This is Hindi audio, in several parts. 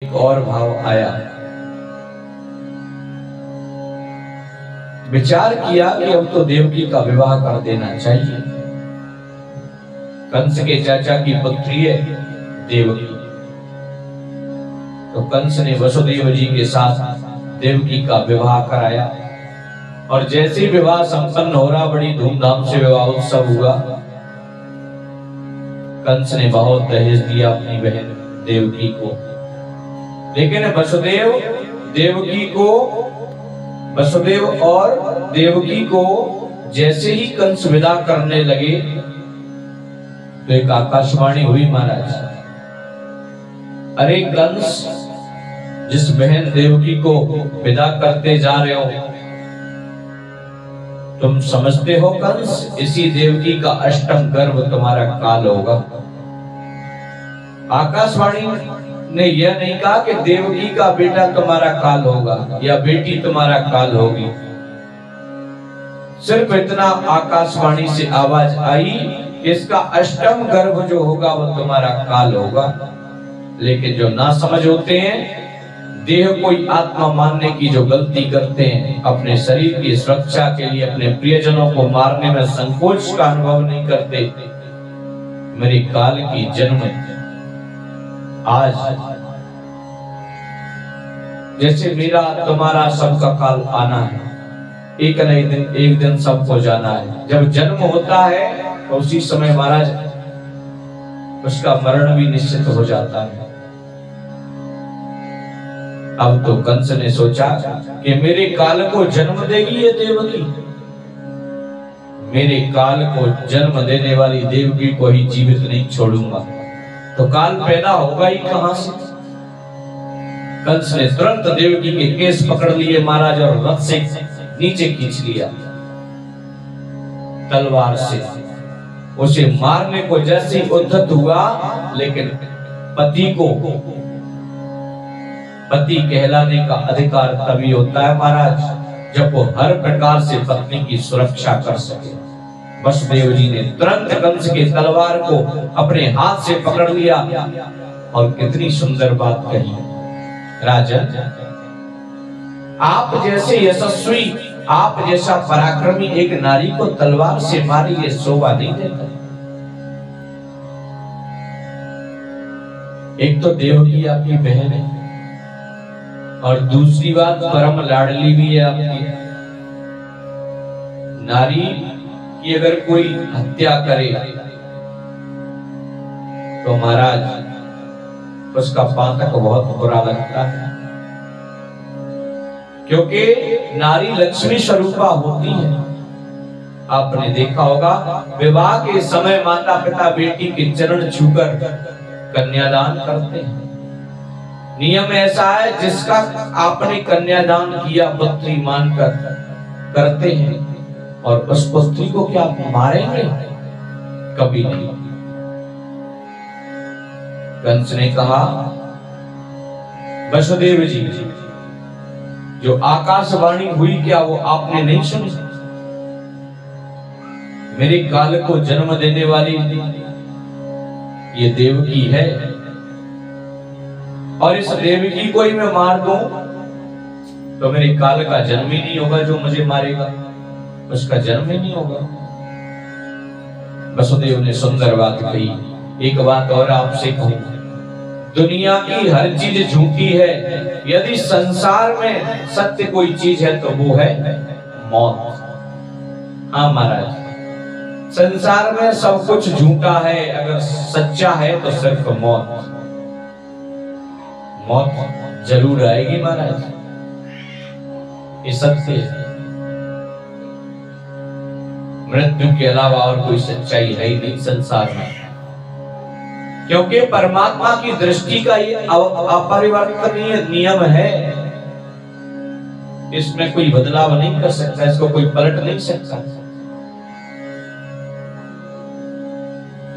एक और भाव आया। विचार किया कि अब तो देवकी का विवाह कर देना चाहिए। कंस के चाचा की पुत्री है देवकी, तो कंस ने वसुदेव जी के साथ देवकी का विवाह कराया। और जैसे विवाह संपन्न हो रहा, बड़ी धूमधाम से विवाह उत्सव हुआ। कंस ने बहुत दहेज दिया अपनी बहन देवकी को, लेकिन वसुदेव और देवकी को जैसे ही कंस विदा करने लगे तो एक आकाशवाणी हुई, महाराज, अरे कंस, जिस बहन देवकी को विदा करते जा रहे हो, तुम समझते हो कंस, इसी देवकी का अष्टम गर्भ तुम्हारा काल होगा। आकाशवाणी ने यह नहीं कहा कि देवकी का बेटा तुम्हारा काल होगा या बेटी तुम्हारा काल होगी। सिर्फ इतना आकाशवाणी से आवाज आई कि इसका अष्टम गर्भ जो होगा वो तुम्हारा काल होगा। लेकिन जो ना समझ होते हैं, देह कोई आत्मा मानने की जो गलती करते हैं, अपने शरीर की सुरक्षा के लिए अपने प्रियजनों को मारने में संकोच का अनुभव नहीं करते। मेरे काल की जन्म आज, जैसे मेरा तुम्हारा सबका काल आना है, एक दिन सबको जाना है। जब जन्म होता है तो उसी समय महाराज उसका मरण भी निश्चित हो जाता है। अब तो कंस ने सोचा कि मेरे काल को जन्म देगी ये देवकी, मेरे काल को जन्म देने वाली देवकी को ही जीवित नहीं छोड़ूंगा, तो काल पैदा होगा ही कहां से। कंस ने तुरंत देवकी के केस पकड़ लिए महाराज और रथ से नीचे खींच लिया। तलवार से उसे मारने को जैसे उद्यत हुआ, लेकिन पति कहलाने का अधिकार तभी होता है महाराज जब वो हर प्रकार से पत्नी की सुरक्षा कर सके। वसुदेव जी ने तुरंत कंस के तलवार को अपने हाथ से पकड़ लिया और कितनी सुंदर बात कही, राजन, आप जैसे यशस्वी, आप जैसा पराक्रमी एक नारी को तलवार से मारी, ये शोभा नहीं देता। एक तो देवकी आपकी बहन है और दूसरी बात परम लाडली भी है आपकी। नारी की अगर कोई हत्या करे तो महाराज उसका पातक बहुत बुरा लगता है, क्योंकि नारी लक्ष्मी स्वरूपा होती है। आपने देखा होगा विवाह के समय माता पिता बेटी के चरण छूकर कन्यादान करते हैं। नियम ऐसा है, जिसका आपने कन्यादान किया पुत्री मानकर करते हैं, और उस पुत्री को क्या मारेंगे? कभी नहीं। कंस ने कहा, वसुदेव जी, जो आकाशवाणी हुई क्या वो आपने नहीं सुनी? मेरे काल को जन्म देने वाली ये देवकी है, और इस देवकी को ही मैं मार दूं तो मेरे काल का जन्म ही नहीं होगा। जो मुझे मारेगा उसका जन्म ही नहीं होगा। वसुदेव ने सुंदर बात कही। एक बात और आपसे कहूं, दुनिया की हर चीज झूठी है, यदि संसार में सत्य कोई चीज है तो वो है मौत। हाँ महाराज, संसार में सब कुछ झूठा है, अगर सच्चा है तो सिर्फ मौत। मौत जरूर आएगी महाराज, ये सत्य है। मृत्यु के अलावा और कोई सच्चाई है ही नहीं संसार में, क्योंकि परमात्मा की दृष्टि का ये अपरिवर्तनीय नियम है। इसमें कोई बदलाव नहीं कर सकता, इसको कोई पलट नहीं सकता।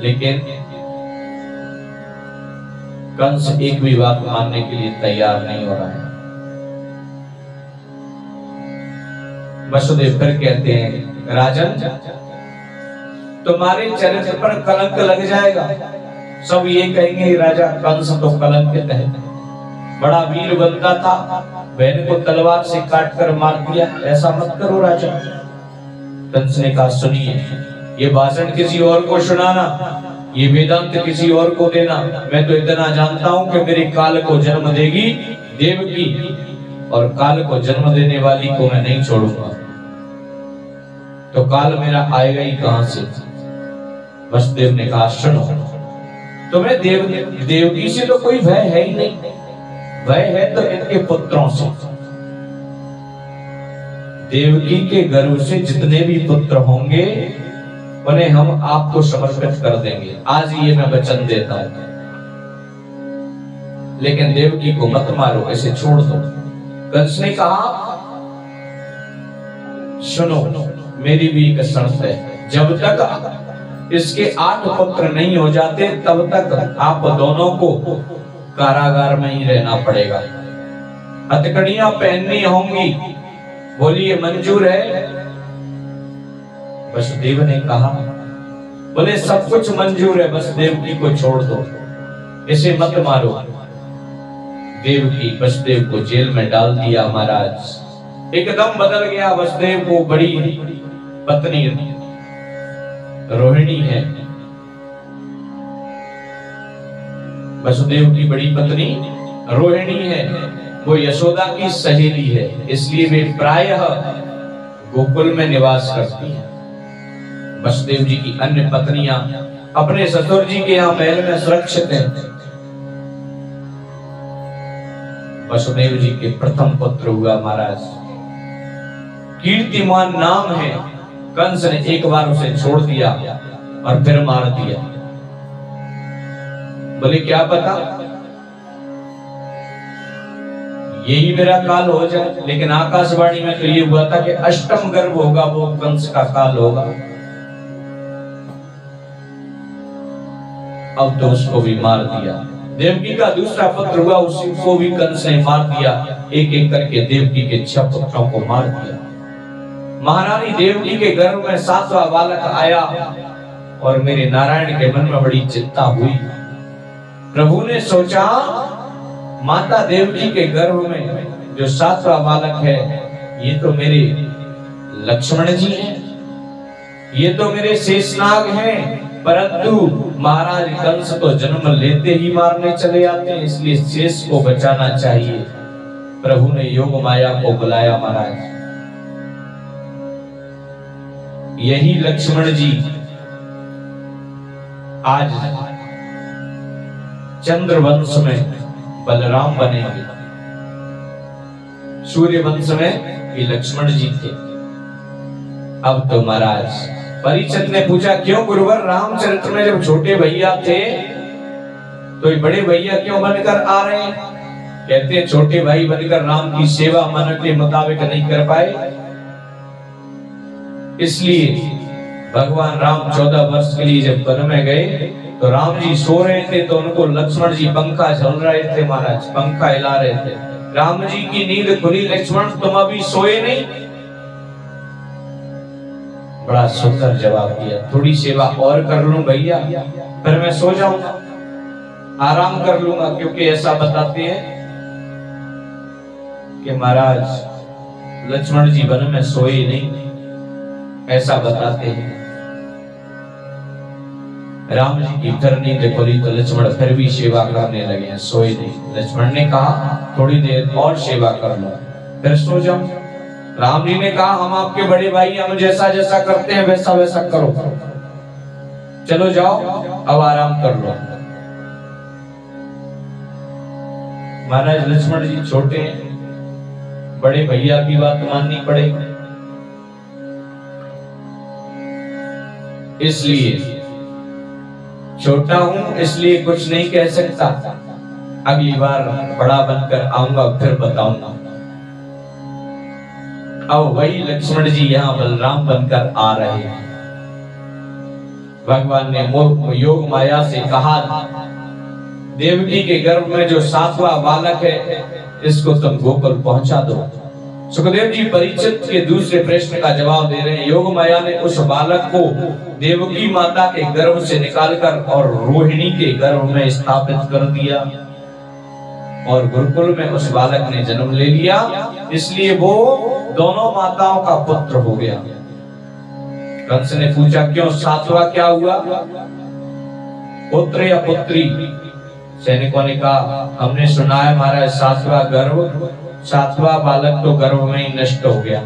लेकिन कंस एक भी बात मानने के लिए तैयार नहीं हो रहा है। वसुदेव फिर कहते हैं, राजन, तुम्हारे चरित्र पर कलंक लग जाएगा। सब ये कहेंगे राजा कंस तो कलंकित है। बड़ा वीर बनता था, बहन को तलवार से काट कर मार दिया। ऐसा मत करो राजा। कंस ने कहा सुनिए, ये भाषण किसी और को सुनाना, ये वेदांत किसी और को देना। मैं तो इतना जानता हूं कि मेरी काल को जन्म देगी देवकी, और काल को जन्म देने वाली को मैं नहीं छोड़ूंगा। तो काल मेरा आएगा ही कहां से? वसुदेव ने कहा सुनो, तुम्हें देवकी से तो कोई भय है ही नहीं, भय है तो इनके पुत्रों से। देवकी के गर्भ से जितने भी पुत्र होंगे उन्हें हम आपको समर्पित कर देंगे। आज ये मैं वचन देता हूं, लेकिन देवकी को मत मारो, इसे छोड़ दो। कंस ने कहा सुनो, मेरी भी एक शर्त है, जब तक इसके 8 पुत्र नहीं हो जाते तब तक आप दोनों को कारागार में ही रहना पड़ेगा, हथकड़ियां पहननी होंगी। बोलिए मंजूर है? वसुदेव ने कहा बोले सब कुछ मंजूर है, बस देवकी को छोड़ दो, इसे मत मारो। देवकी वसुदेव को जेल में डाल दिया। महाराज एकदम बदल गया। वसुदेव को बड़ी पत्नी रोहिणी है, वसुदेव की बड़ी पत्नी रोहिणी है, वो यशोदा की सहेली है, इसलिए वे प्रायः गोकुल में निवास करती हैं। वसुदेव जी की अन्य पत्नियां अपने ससुर जी के यहाँ महल में सुरक्षित हैं। वसुदेव जी के प्रथम पुत्र हुआ महाराज, कीर्तिमान नाम है। कंस ने एक बार उसे छोड़ दिया और फिर मार दिया। बोले क्या पता यही मेरा काल हो जाए, लेकिन आकाशवाणी में तो ये हुआ था कि अष्टम गर्भ होगा, वो कंस का काल होगा। अब तो उसको भी मार दिया। देवकी का दूसरा पुत्र हुआ, उसी को भी कंस ने मार दिया। एक एक करके देवकी के 6 पुत्रों को मार दिया। महारानी देवकी के गर्भ में 7वां बालक आया और मेरे नारायण के मन में बड़ी चिंता हुई। प्रभु ने सोचा माता देवकी के गर्भ में जो 7वां बालक है, ये तो मेरे लक्ष्मण जी हैं, ये तो मेरे शेषनाग हैं, परंतु महाराज कंस तो जन्म लेते ही मारने चले आते हैं, इसलिए शेष को बचाना चाहिए। प्रभु ने योग माया को बुलाया। महाराज यही लक्ष्मण जी आज चंद्र वंश में बलराम बनेंगे, सूर्य वंश में ये लक्ष्मण जी थे। अब तो महाराज परीक्षित ने पूछा क्यों गुरुवर, रामचरित्र में जब छोटे भैया थे तो ये बड़े भैया क्यों बनकर आ रहे हैं? कहते हैं छोटे भाई बनकर राम की सेवा मन के मुताबिक नहीं कर पाए, इसलिए भगवान राम 14 वर्ष के लिए जब वन में गए तो राम जी सो रहे थे, तो उनको लक्ष्मण जी पंखा झल रहे थे। महाराज पंखा हिला रहे थे। राम जी की नींद खुली, लक्ष्मण तुम अभी सोए नहीं? बड़ा सुंदर जवाब दिया, थोड़ी सेवा और कर लूं भैया, फिर मैं सो जाऊंगा, आराम कर लूंगा। क्योंकि ऐसा बताते हैं कि महाराज लक्ष्मण जी वन में सोए नहीं, ऐसा बताते हैं। राम जी की फिर नींद खुली तो लक्ष्मण फिर भी सेवा करने लगे, सोए नहीं। लक्ष्मण ने कहा थोड़ी देर और सेवा कर लो, फिर सो जाऊं। राम जी ने कहा हम आपके बड़े भाई, हम जैसा जैसा करते हैं वैसा वैसा करो, चलो जाओ अब आराम कर लो। महाराज लक्ष्मण जी छोटे हैं, बड़े भैया की बात माननी पड़ेगी, इसलिए छोटा हूं इसलिए कुछ नहीं कह सकता, अगली बार बड़ा बनकर आऊंगा फिर बताऊंगा। अब वही लक्ष्मण जी यहाँ बलराम बनकर आ रहे हैं। भगवान ने योग माया से कहा देवकी के गर्भ में जो 7वां बालक है इसको तुम गोकुल पहुंचा दो। सुखदेव जी परीक्षित के दूसरे प्रश्न का जवाब दे रहे हैं। योग माया ने उस बालक को देवकी माता के गर्भ से निकालकर और रोहिणी के गर्भ में स्थापित कर दिया। और गुरुकुल में उस बालक ने जन्म ले लिया, इसलिए वो दोनों माताओं का पुत्र हो गया। कंस ने पूछा क्यों, सातवां क्या हुआ, पुत्र या पुत्री? सैनिकों ने कहा हमने सुना है महाराज सातवां बालक तो गर्भ में ही नष्ट हो गया।